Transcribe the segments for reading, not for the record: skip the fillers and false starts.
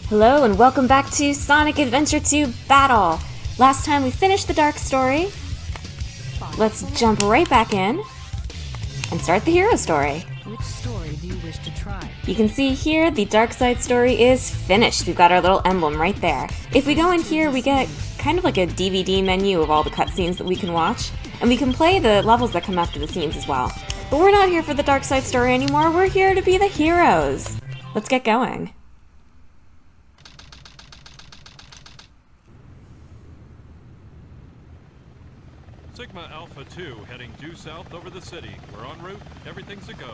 Hello and welcome back to Sonic Adventure 2 Battle! Last time we finished the Dark story. Let's jump right back in and start the hero story. Which story do you wish to try? You can see here the Dark Side story is finished. We've got our little emblem right there. If we go in here, we get kind of like a DVD menu of all the cutscenes that we can watch, and we can play the levels that come after the scenes as well. But we're not here for the Dark Side story anymore, we're here to be the heroes. Let's get going. Sigma Alpha 2 heading due south over the city. We're en route. Everything's a go.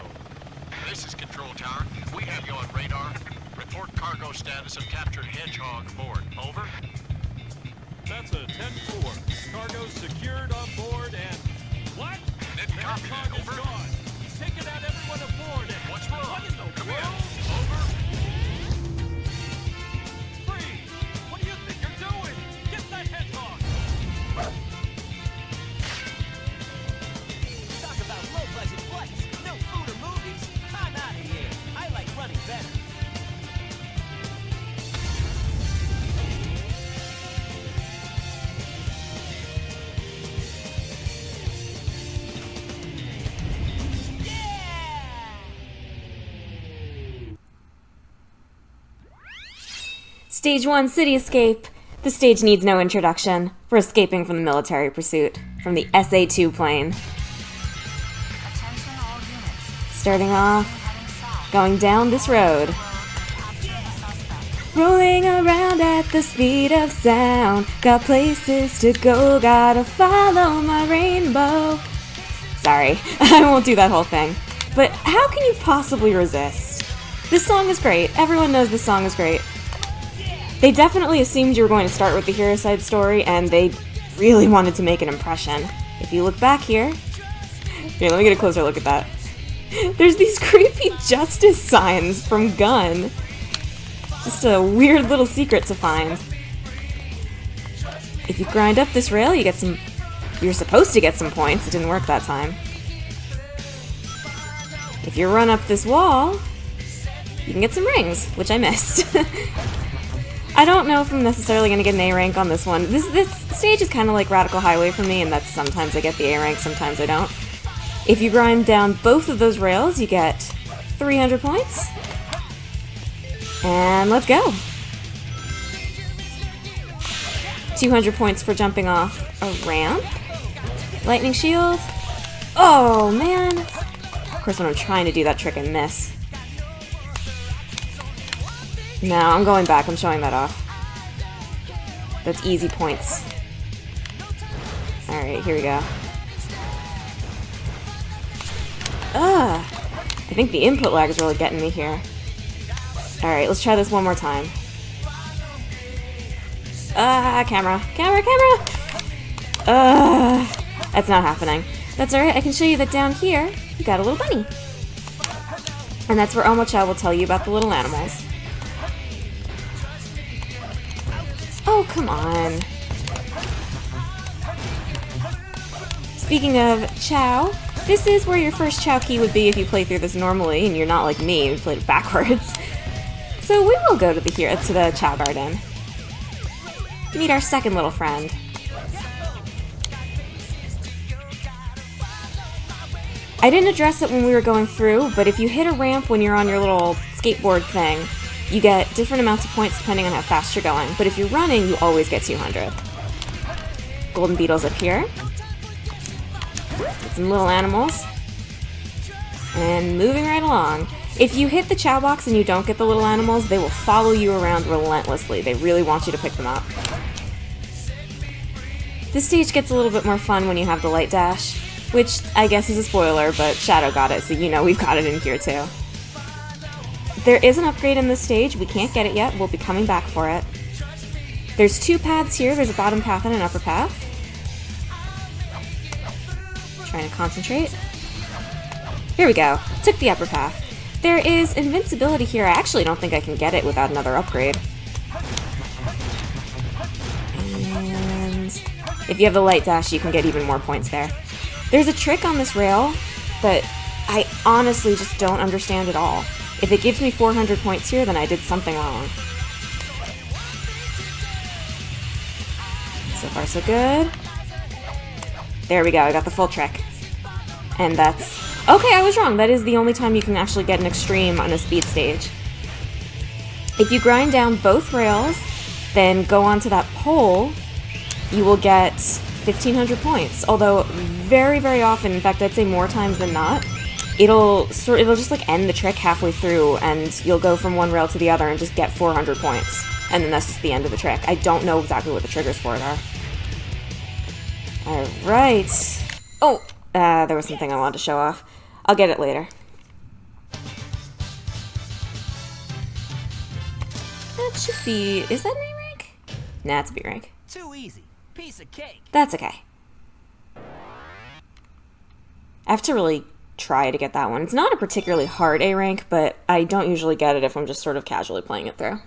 This is Control Tower. We have you on radar. Report cargo status of captured Hedgehog aboard. Over. That's a 10-4. Cargo secured on board and... What? Didn't copy that. Hedgehog is Over. gone. He's taken out everyone aboard and... What's wrong? What in the Come world? in. Over. Freeze! What do you think you're doing? Get that Hedgehog! Talk about low-budget flights, no food or movies. I'm out of here. I like running better. Stage 1 City Escape. The stage needs no introduction. We're escaping from the military pursuit from the SA-2 plane. Attention all units. Starting off, Heading south. going down this road. Capture the suspect. Rolling around at the speed of sound. Got places to go, gotta follow my rainbow. Sorry, I won't do that whole thing. But how can you possibly resist? This song is great. Everyone knows this song is great. They definitely assumed you were going to start with the hero side story, and they really wanted to make an impression. If you look back here... Here, let me get a closer look at that. There's these creepy justice signs from Gun. Just a weird little secret to find. If you grind up this rail, you get some... You're supposed to get some points. It didn't work that time. If you run up this wall, you can get some rings, which I missed. I don't know if I'm necessarily going to get an A rank on this one. This stage is kind of like Radical Highway for me, and that's sometimes I get the A rank, sometimes I don't. If you grind down both of those rails, you get 300 points. And let's go. 200 points for jumping off a ramp. Lightning shield. Oh, man. Of course, when I'm trying to do that trick, I miss. No, I'm going back. I'm showing that off. That's easy points. Alright, here we go. I think the input lag is really getting me here. Alright, let's try this one more time. Camera. That's not happening. That's alright, I can show you that down here, you got a little bunny. And that's where Omocha will tell you about the little animals. Oh, come on. Speaking of Chao, this is where your first Chao key would be if you play through this normally, and you're not like me and played it backwards. So we will go to the Chao Garden. Meet our second little friend. I didn't address it when we were going through, but if you hit a ramp when you're on your little skateboard thing, you get different amounts of points depending on how fast you're going. But if you're running, you always get 200. Golden beetles up here. Get some little animals. And moving right along. If you hit the Chao box and you don't get the little animals, they will follow you around relentlessly. They really want you to pick them up. This stage gets a little bit more fun when you have the light dash, which I guess is a spoiler, but Shadow got it, so you know we've got it in here too. There is an upgrade in this stage. We can't get it yet. We'll be coming back for it. There's two paths here. There's a bottom path and an upper path. Trying to concentrate. Here we go. Took the upper path. There is invincibility here. I actually don't think I can get it without another upgrade. And if you have the light dash, you can get even more points there. There's a trick on this rail that I honestly just don't understand at all. If it gives me 400 points here, then I did something wrong. So far, so good. There we go, I got the full trick. And that's... Okay, I was wrong. That is the only time you can actually get an extreme on a speed stage. If you grind down both rails, then go onto that pole, you will get 1,500 points. Although, very, very often, in fact, I'd say more times than not, it'll just like end the trick halfway through, and you'll go from one rail to the other and just get 400 points. And then that's just the end of the trick. I don't know exactly what the triggers for it are. Alright. Oh, there was something I wanted to show off. I'll get it later. That should be... Is that an A rank? Nah, it's a B rank. Too easy. Piece of cake. That's okay. I have to really try to get that one. It's not a particularly hard A rank, but I don't usually get it if I'm just sort of casually playing it through.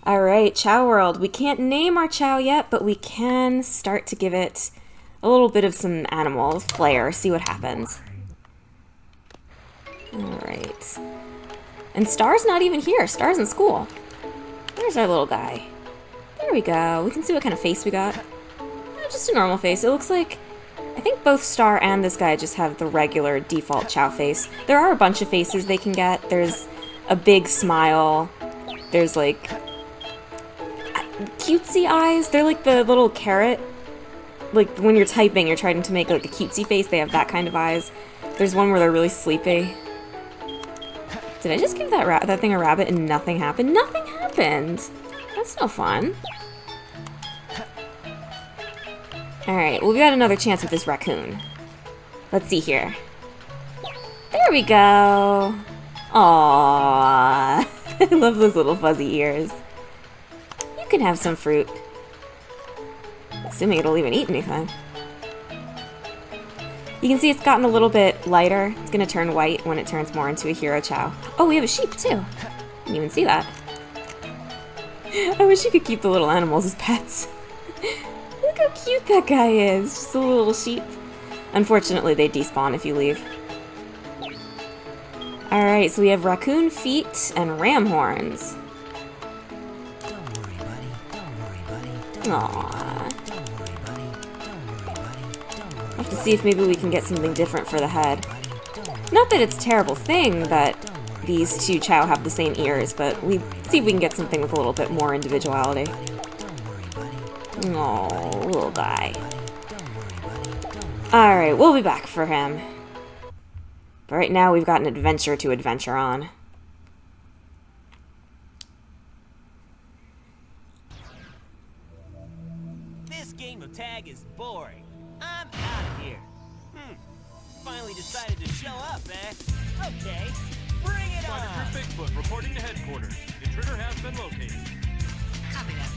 Alright, Chao World. We can't name our Chao yet, but we can start to give it a little bit of some animal flair, see what happens. Alright. And Star's not even here. Star's in school. Where's our little guy? There we go. We can see what kind of face we got. Just a normal face. It looks like... I think both Star and this guy just have the regular default Chao face. There are a bunch of faces they can get. There's a big smile. There's like... cutesy eyes. They're like the little carrot. Like when you're typing, you're trying to make like a cutesy face. They have that kind of eyes. There's one where they're really sleepy. Did I just give that thing a rabbit and nothing happened? Nothing happened. That's no fun. Alright, well we got another chance with this raccoon. Let's see here. There we go. Aww. I love those little fuzzy ears. You can have some fruit. Assuming it'll even eat anything. You can see it's gotten a little bit lighter. It's going to turn white when it turns more into a Hero Chao. Oh, we have a sheep too. Didn't even see that. I wish you could keep the little animals as pets. Look how cute that guy is. Just a little sheep. Unfortunately, they despawn if you leave. Alright, so we have raccoon feet and ram horns. Don't worry, buddy. Don't worry, buddy. Aww. Don't worry, buddy. Don't worry, buddy. Don't worry. I'll have to see if maybe we can get something different for the head. Not that it's a terrible thing that these two Chao have the same ears, but we see if we can get something with a little bit more individuality. Oh, little guy. Alright, we'll be back for him. But right now we've got an adventure to adventure on. This game of tag is boring. I'm out of here. Finally decided to show up, eh? Okay, bring it Fighter on. Troop Bigfoot reporting to headquarters. Intruder has been located. Copy that.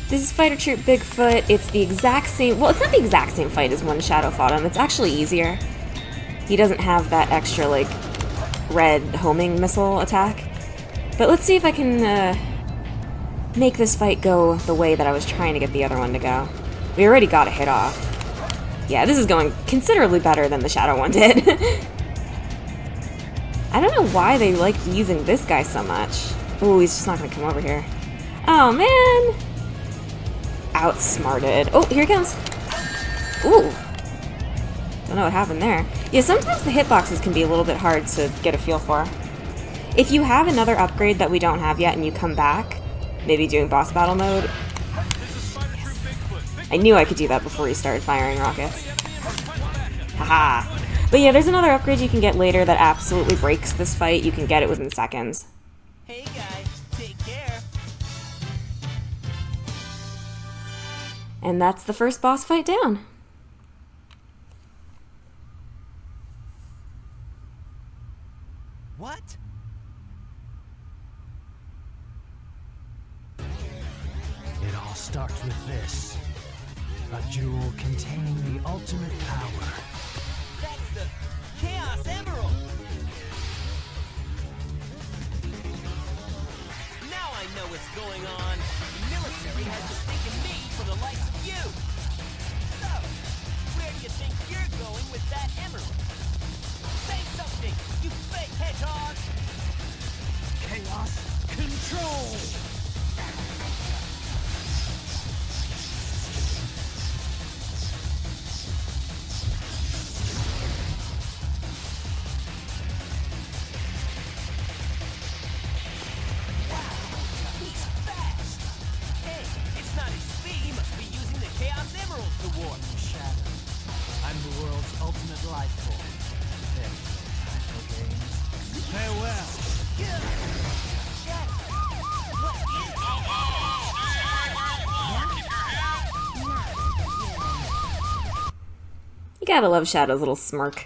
This is Fighter Troop Bigfoot. It's the exact same... Well, it's not the exact same fight as when Shadow fought him. It's actually easier. He doesn't have that extra, like, red homing missile attack. But let's see if I can make this fight go the way that I was trying to get the other one to go. We already got a hit off. Yeah, this is going considerably better than the Shadow one did. I don't know why they liked using this guy so much. Ooh, he's just not going to come over here. Oh, man! Outsmarted. Oh, here he comes. Ooh. Don't know what happened there. Yeah, sometimes the hitboxes can be a little bit hard to get a feel for. If you have another upgrade that we don't have yet and you come back, maybe doing boss battle mode. Yes. I knew I could do that before he started firing rockets. Haha. But yeah, there's another upgrade you can get later that absolutely breaks this fight. You can get it within seconds. Hey guys, take care. And that's the first boss fight down. What? It all starts with this. A jewel containing the ultimate power. That's the Chaos Emerald. Now I know what's going on. The military has mistaken me for the likes of you. So, where do you think you're going with that emerald? Say something, you fake hedgehog! Chaos control! He's fast! Hey, it's not his speed. He must be using the Chaos Emerald to warp. Shadow. I'm the world's ultimate life form. There you go, Tycho Games. Farewell. You gotta love Shadow's little smirk.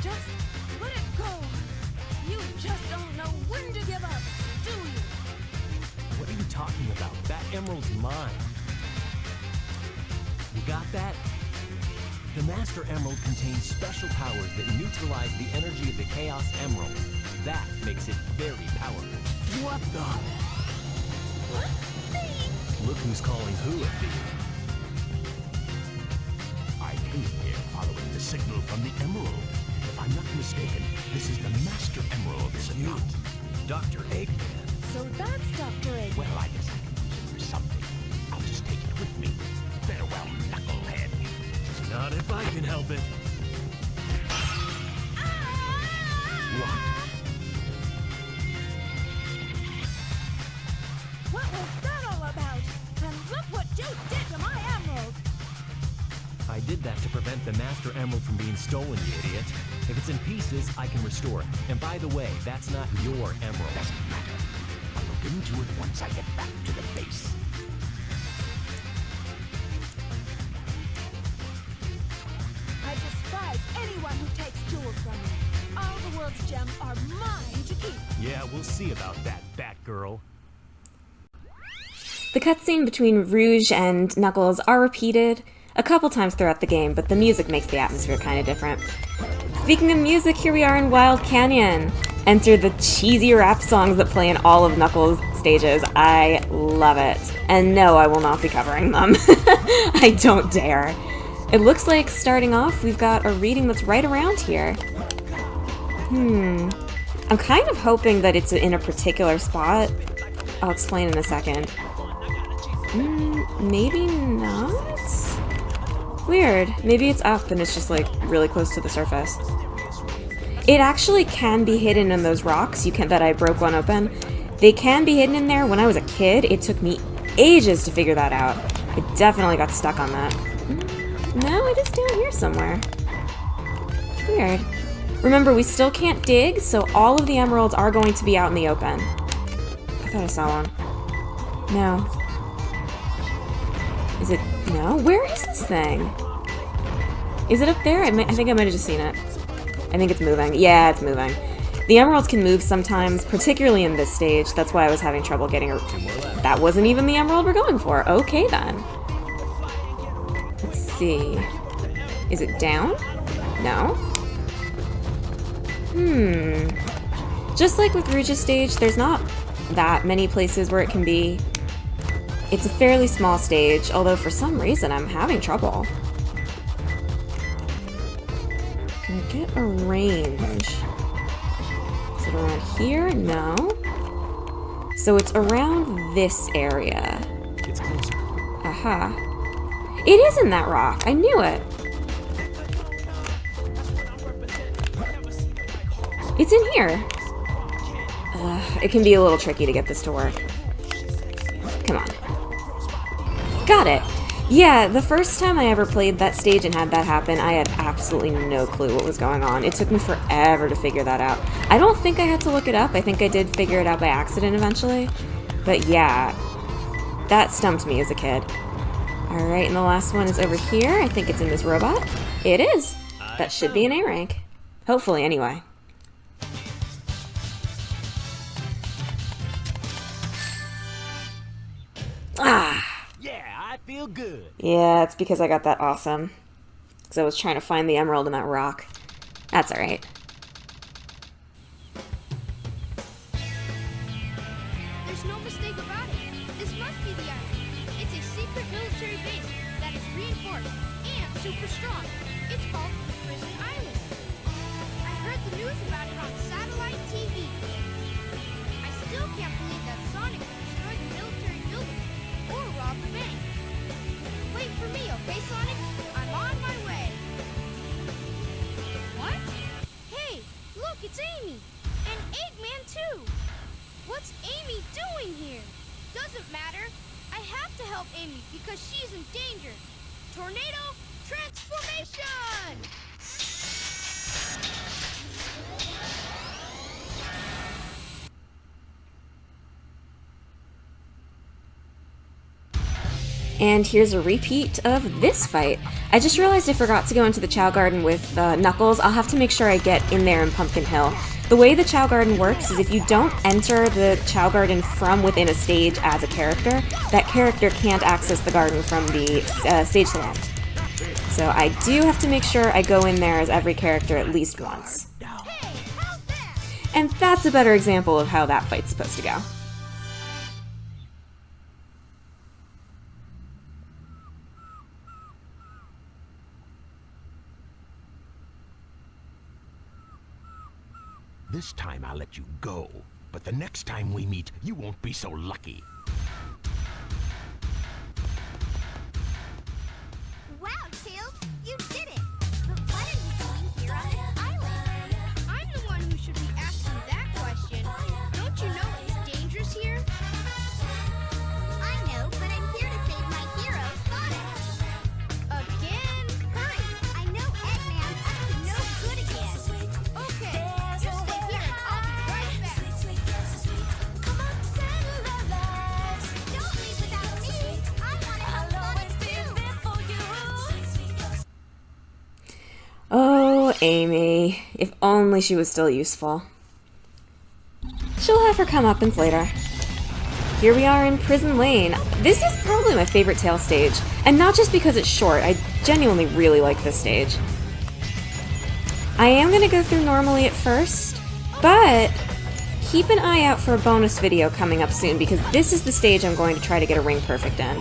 Just let it go. You just don't know when to give up, do you? What are you talking about? That emerald's mine. You got that? The Master Emerald contains special powers that neutralize the energy of the Chaos Emerald. That makes it very powerful. What the? Look who's calling who a thief. I came here following the signal from the Emerald. If I'm not mistaken, this is the Master Emerald, is it not? Dr. Eggman. So that's Dr. Egg. Well, I guess I can use it for something. I'll just take it with me. Farewell, Knucklehead. Not if I can help it. What? What was that all about? And look what you did to my emerald. I did that to prevent the Master Emerald from being stolen, you idiot. If it's in pieces, I can restore it. And by the way, that's not your emerald. Doesn't matter. I'll look into it once I get back to the base. I despise anyone who takes jewels from me. All the world's gems are mine to keep. Yeah, we'll see about that, Batgirl. The cutscene between Rouge and Knuckles are repeated a couple times throughout the game, but the music makes the atmosphere kind of different. Speaking of music, here we are in Wild Canyon. Enter the cheesy rap songs that play in all of Knuckles' stages. I love it. And no, I will not be covering them. I don't dare. It looks like, starting off, we've got a reading that's right around here. I'm kind of hoping that it's in a particular spot. I'll explain in a second. Maybe not? Weird. Maybe it's up and it's just like really close to the surface. It actually can be hidden in those rocks that I broke one open. They can be hidden in there. When I was a kid, it took me ages to figure that out. I definitely got stuck on that. No, it is down here somewhere. Weird. Remember, we still can't dig, so all of the emeralds are going to be out in the open. I thought I saw one. No. Is it? No? Where is this thing? Is it up there? I think I might have just seen it. I think it's moving. Yeah, it's moving. The emeralds can move sometimes, particularly in this stage. That's why I was having trouble getting her. That wasn't even the emerald we're going for. Okay, then. Let's see. Is it down? No? Just like with Rouge's stage, there's not that many places where it can be. It's a fairly small stage, although for some reason I'm having trouble. Can I get a range? Is it around here? No. So it's around this area. It's closer. Aha. It is in that rock. I knew it. It's in here. It can be a little tricky to get this to work. Come on. Got it. Yeah, the first time I ever played that stage and had that happen, I had absolutely no clue what was going on. It took me forever to figure that out. I don't think I had to look it up. I think I did figure it out by accident eventually. But yeah, that stumped me as a kid. Alright, and the last one is over here. I think it's in this robot. It is. That should be an A rank. Hopefully, anyway. Ah! Yeah, I feel good. Yeah, it's because I got that awesome. Because I was trying to find the emerald in that rock. That's alright. There's no mistake about it. This must be the island. It's a secret military base that is reinforced and super strong. It's called Prison Island. I heard the news about it on satellite TV. I still can't believe that Sonic destroyed the military building or robbed the bank. Wait for me, okay, Sonic? I'm on my way. What? Hey, look, it's Amy. And Eggman, too. What's Amy doing here? Doesn't matter. I have to help Amy because she's in danger. Tornado transformation! And here's a repeat of this fight. I just realized I forgot to go into the Chow Garden with Knuckles. I'll have to make sure I get in there in Pumpkin Hill. The way the Chow Garden works is if you don't enter the Chow Garden from within a stage as a character, that character can't access the garden from the stage select. So I do have to make sure I go in there as every character at least once. And that's a better example of how that fight's supposed to go. This time I'll let you go, but the next time we meet, you won't be so lucky. Wow, Tails, you did it! But what are you doing here on this island? I'm the one who should be asking that question. Don't you know it's dangerous here? I know, but I'm here to save my hero, Sonic. Again? Hurry! I know Eggman's up to no good again. Okay, just stay here and I'll be right back. Don't leave without me! I want to help Sonic too! Oh, Amy. If only she was still useful. She'll have her comeuppance later. Here we are in Prison Lane. This is probably my favorite Tails stage, and not just because it's short. I genuinely really like this stage. I am going to go through normally at first, but keep an eye out for a bonus video coming up soon because this is the stage I'm going to try to get a ring perfect in.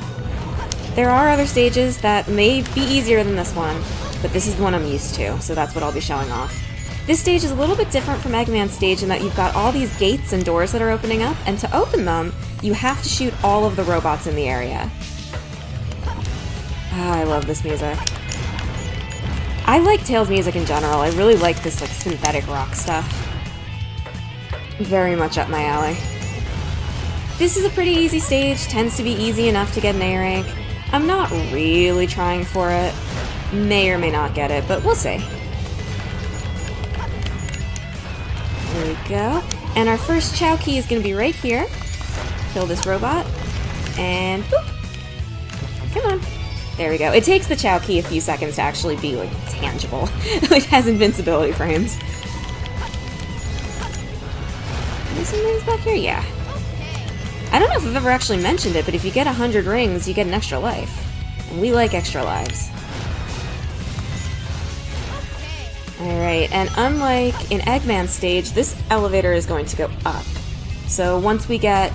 There are other stages that may be easier than this one, but this is the one I'm used to, so that's what I'll be showing off. This stage is a little bit different from Eggman's stage in that you've got all these gates and doors that are opening up, and to open them, you have to shoot all of the robots in the area. Ah, I love this music. I like Tails music in general. I really like this like synthetic rock stuff. Very much up my alley. This is a pretty easy stage, tends to be easy enough to get an A rank. I'm not really trying for it. May or may not get it, but we'll see. There we go. And our first Chow key is going to be right here. Kill this robot. And boop. Come on. There we go. It takes the Chow key a few seconds to actually be, like, tangible. It has invincibility frames. There's some rings back here? Yeah. I don't know if I've ever actually mentioned it, but if you get 100 rings, you get an extra life. And we like extra lives. Alright, and unlike in Eggman's stage, this elevator is going to go up. So once we get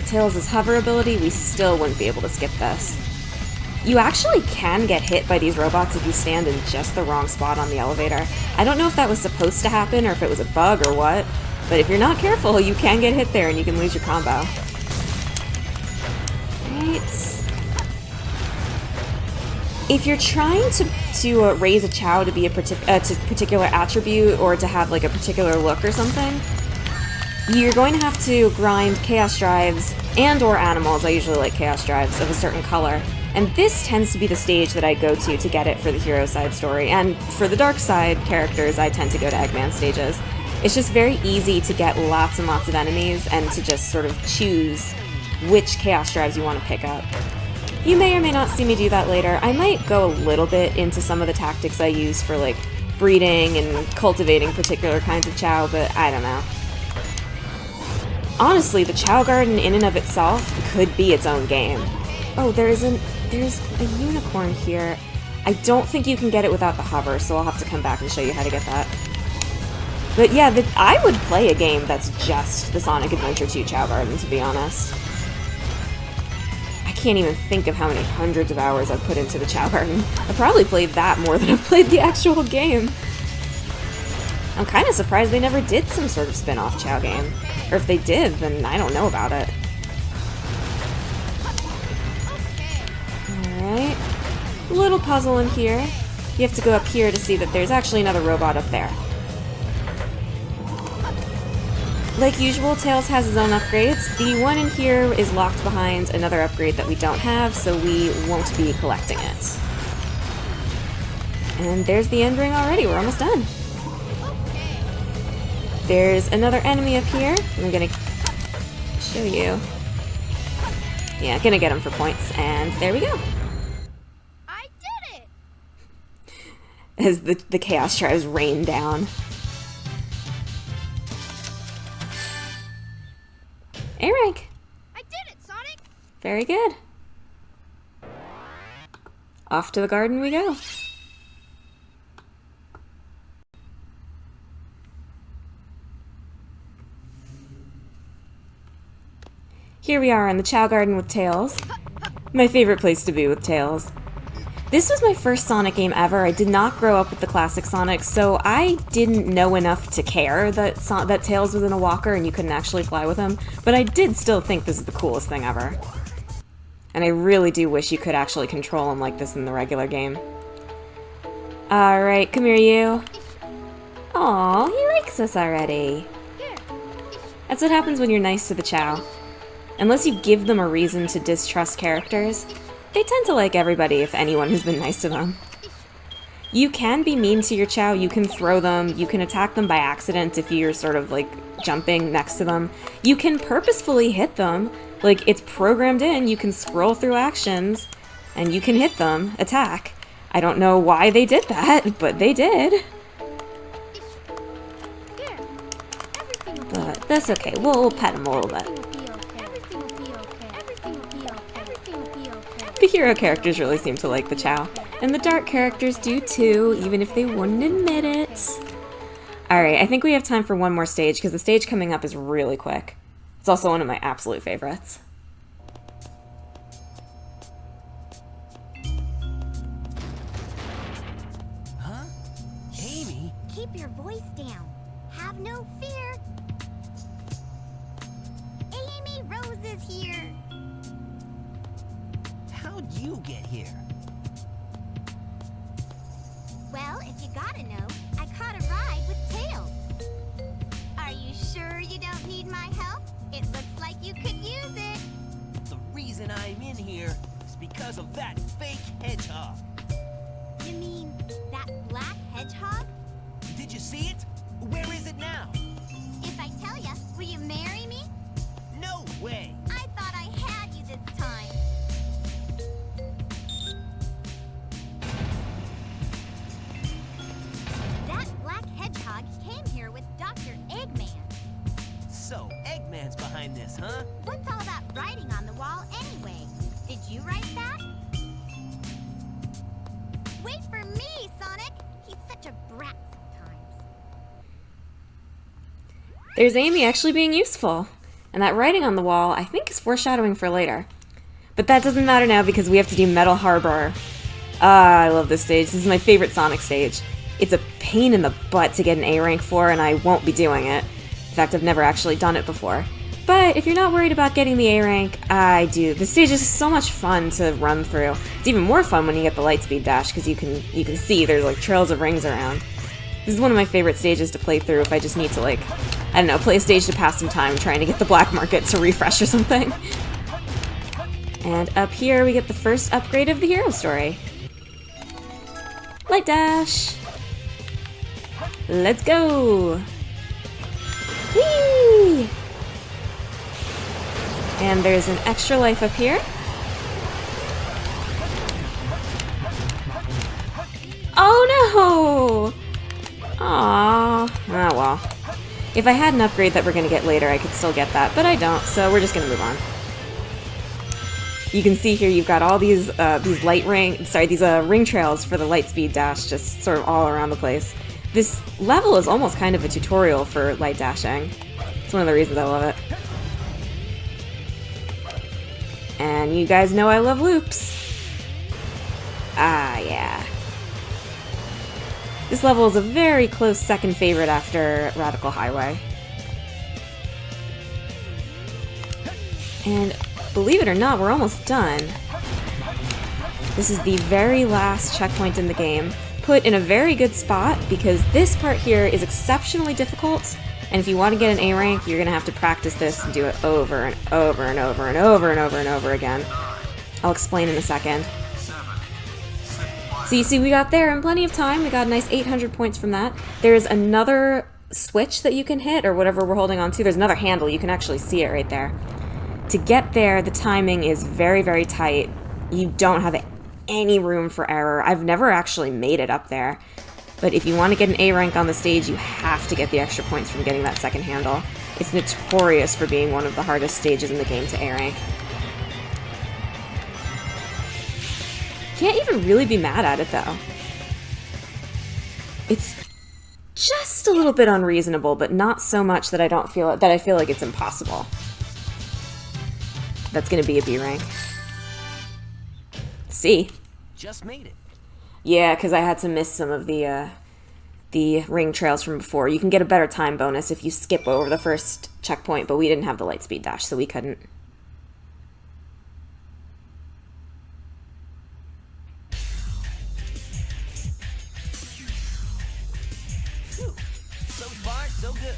Tails' hover ability, we still wouldn't be able to skip this. You actually can get hit by these robots if you stand in just the wrong spot on the elevator. I don't know if that was supposed to happen or if it was a bug or what, but if you're not careful, you can get hit there and you can lose your combo. Right. If you're trying to raise a Chow to be a particular attribute or to have like a particular look or something, you're going to have to grind Chaos Drives and or animals, I usually like Chaos Drives, of a certain color. And this tends to be the stage that I go to get it for the hero side story. And for the dark side characters, I tend to go to Eggman stages. It's just very easy to get lots and lots of enemies and to just sort of choose which Chaos Drives you want to pick up. You may or may not see me do that later. I might go a little bit into some of the tactics I use for like breeding and cultivating particular kinds of Chow, but I don't know. Honestly, the Chow Garden in and of itself could be its own game. Oh, there's a unicorn here. I don't think you can get it without the hover, so I'll have to come back and show you how to get that. But yeah, I would play a game that's just the Sonic Adventure 2 Chow Garden, to be honest. I can't even think of how many hundreds of hours I've put into the Chao Garden. I probably played that more than I've played the actual game. I'm kind of surprised they never did some sort of spin-off Chao game. Or if they did, then I don't know about it. Alright. Little puzzle in here. You have to go up here to see that there's actually another robot up there. Like usual, Tails has his own upgrades. The one in here is locked behind another upgrade that we don't have, so we won't be collecting it. And there's the end ring already. We're almost done. There's another enemy up here. I'm gonna show you. Yeah, gonna get him for points, and there we go. I did it! As the Chaos Tribes rain down. A rank. I did it, Sonic! Very good. Off to the garden we go. Here we are in the Chao Garden with Tails. My favorite place to be with Tails. This was my first Sonic game ever. I did not grow up with the classic Sonic, so I didn't know enough to care that Tails was in a walker and you couldn't actually fly with him, but I did still think this is the coolest thing ever. And I really do wish you could actually control him like this in the regular game. Alright, come here, you. Aw, he likes us already. That's what happens when you're nice to the Chao. Unless you give them a reason to distrust characters, they tend to like everybody if anyone has been nice to them. You can be mean to your Chao, you can throw them, you can attack them by accident if you're sort of like jumping next to them. You can purposefully hit them, like it's programmed in, you can scroll through actions and you can hit them, attack. I don't know why they did that, but they did. But that's okay, we'll pet him a little bit. The hero characters really seem to like the Chao, and the dark characters do too, even if they wouldn't admit it. Alright, I think we have time for one more stage, because the stage coming up is really quick. It's also one of my absolute favorites. Huh? Amy? Keep your voice down. Have no fear. Amy Rose is here. How'd you get here? Well, if you gotta know, I caught a ride with Tails. Are you sure you don't need my help? It looks like you could use it. The reason I'm in here is because of that fake hedgehog. You mean that black hedgehog? Did you see it? Where is it now? If I tell ya, will you marry me? No way! I thought I had you this time. That black hedgehog came here with Dr. Eggman. So, Eggman's behind this, huh? What's all that writing on the wall anyway? Did you write that? Wait for me, Sonic! He's such a brat sometimes. There's Amy actually being useful. And that writing on the wall, I think, is foreshadowing for later. But that doesn't matter now because we have to do Metal Harbor. Ah, I love this stage. This is my favorite Sonic stage. It's a pain in the butt to get an A rank for, and I won't be doing it. In fact, I've never actually done it before. But if you're not worried about getting the A rank, I do. This stage is so much fun to run through. It's even more fun when you get the Lightspeed Dash, because you can see there's like trails of rings around. This is one of my favorite stages to play through if I just need to, like, I don't know, play a stage to pass some time trying to get the black market to refresh or something. And up here we get the first upgrade of the hero story. Light Dash! Let's go! Whee! And there's an extra life up here. Oh no! Aww. Oh well. If I had an upgrade that we're gonna get later, I could still get that, but I don't, so we're just gonna move on. You can see here you've got all these ring trails for the Lightspeed Dash just sort of all around the place. This level is almost kind of a tutorial for light dashing. It's one of the reasons I love it. And And you guys know I love loops. Ah, yeah. This level is a very close second favorite after Radical Highway. And believe it or not, we're almost done. This is the very last checkpoint in the game, put in a very good spot because this part here is exceptionally difficult, and if you want to get an A rank, you're going to have to practice this and do it over and over and over and over and over and over again. I'll explain in a second. So you see we got there in plenty of time. We got a nice 800 points from that. There's another switch that you can hit, or whatever we're holding on to. There's another handle. You can actually see it right there. To get there, the timing is very, very tight. You don't have any room for error. I've never actually made it up there. But if you want to get an A rank on the stage, you have to get the extra points from getting that second handle. It's notorious for being one of the hardest stages in the game to A rank. Can't even really be mad at it, though. It's just a little bit unreasonable, but not so much that I feel like it's impossible. That's gonna be a B rank. C. Just made it. Yeah, because I had to miss some of the ring trails from before. You can get a better time bonus if you skip over the first checkpoint, but we didn't have the light speed dash, so we couldn't. So far, so good.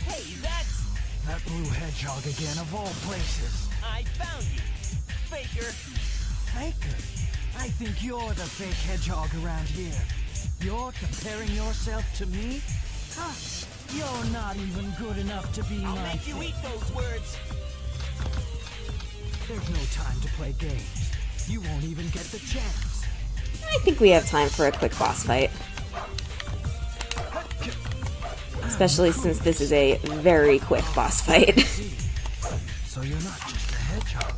Hey, that's... That blue hedgehog again, of all places. I found you. Faker. Faker? I think you're the fake hedgehog around here. You're comparing yourself to me? Huh? You're not even good enough to be I'll my make you fake. eat those words. There's no time to play games. You won't even get the chance. I think we have time for a quick boss fight. Especially since this is a very quick boss fight. So you're not just a hedgehog.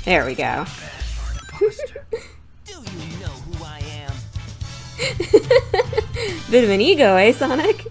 There we go. Do you know who I am? Bit of an ego, eh, Sonic?